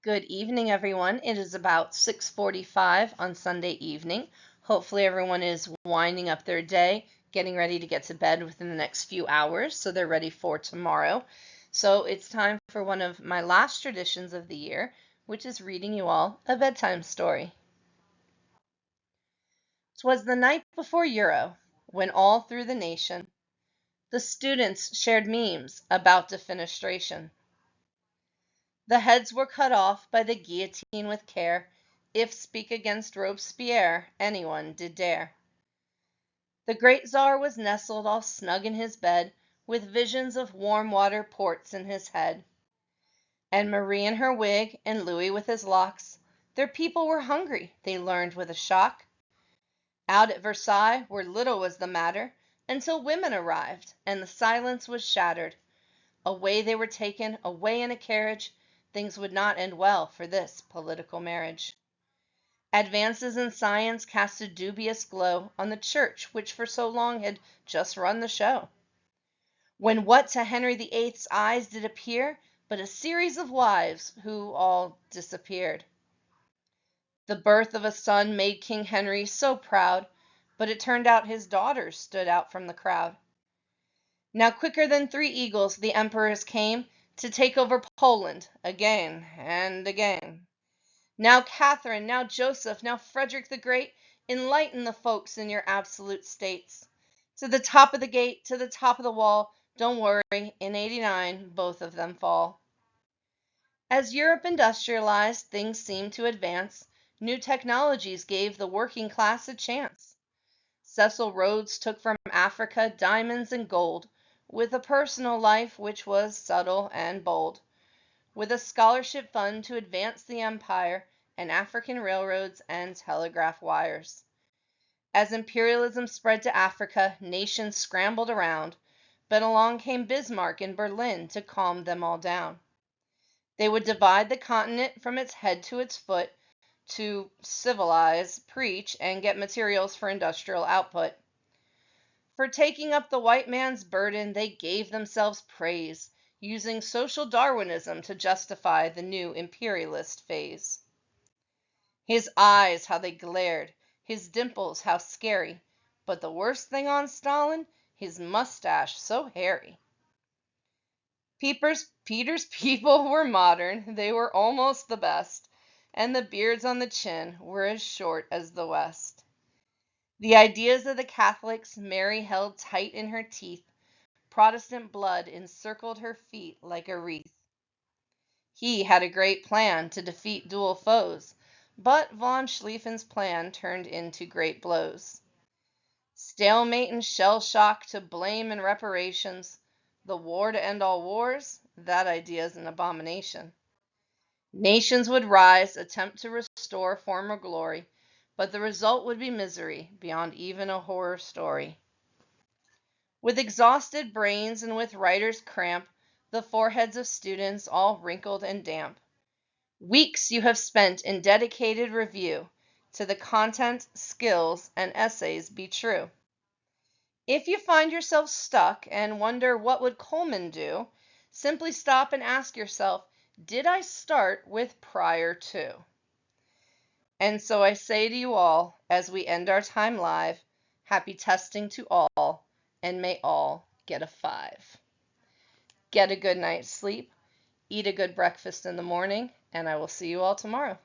Good evening, everyone. It is about 6:45 on Sunday evening. Hopefully everyone is winding up their day, getting ready to get to bed within the next few hours so they're ready for tomorrow. So it's time for one of my last traditions of the year, which is reading you all a bedtime story. 'Twas the night before Euro, when all through the nation the students shared memes about defenestration. The heads were cut off by the guillotine with care, if speak against Robespierre anyone did dare. The great Tsar was nestled all snug in his bed, with visions of warm water ports in his head. And Marie in her wig, and Louis with his locks, their people were hungry, they learned with a shock. Out at Versailles, where little was the matter, until women arrived, and the silence was shattered. Away they were taken, away in a carriage. Things would not end well for this political marriage. Advances in science cast a dubious glow on the church which for so long had just run the show. When what to Henry the Eighth's eyes did appear but a series of wives who all disappeared. The birth of a son made King Henry so proud, but it turned out his daughters stood out from the crowd. Now quicker than three eagles the emperors came to take over Poland again and again. Now Catherine, now Joseph, now Frederick the Great, enlighten the folks in your absolute states. To the top of the gate, to the top of the wall, don't worry, in '89 both of them fall. As Europe industrialized, things seemed to advance. New technologies gave the working class a chance. Cecil Rhodes took from Africa diamonds and gold, with a personal life which was subtle and bold, with a scholarship fund to advance the empire, and African railroads and telegraph wires. As imperialism spread to Africa, nations scrambled around, but along came Bismarck in Berlin to calm them all down. They would divide the continent from its head to its foot to civilize, preach, and get materials for industrial output. For taking up the white man's burden, they gave themselves praise, using social Darwinism to justify the new imperialist phase. His eyes, how they glared, his dimples, how scary, but the worst thing on Stalin, his mustache so hairy. Peter's people were modern, they were almost the best, and the beards on the chin were as short as the West. The ideas of the Catholics Mary held tight in her teeth. Protestant blood encircled her feet like a wreath. He had a great plan to defeat dual foes, but von Schlieffen's plan turned into great blows. Stalemate and shell shock to blame and reparations. The war to end all wars, that idea's an abomination. Nations would rise, attempt to restore former glory, but the result would be misery beyond even a horror story. With exhausted brains and with writer's cramp, the foreheads of students all wrinkled and damp. Weeks you have spent in dedicated review to the content, skills, and essays be true. If you find yourself stuck and wonder what would Coleman do, simply stop and ask yourself, did I start with prior to? And so I say to you all, as we end our time live, happy testing to all, and may all get a 5. Get a good night's sleep, eat a good breakfast in the morning, and I will see you all tomorrow.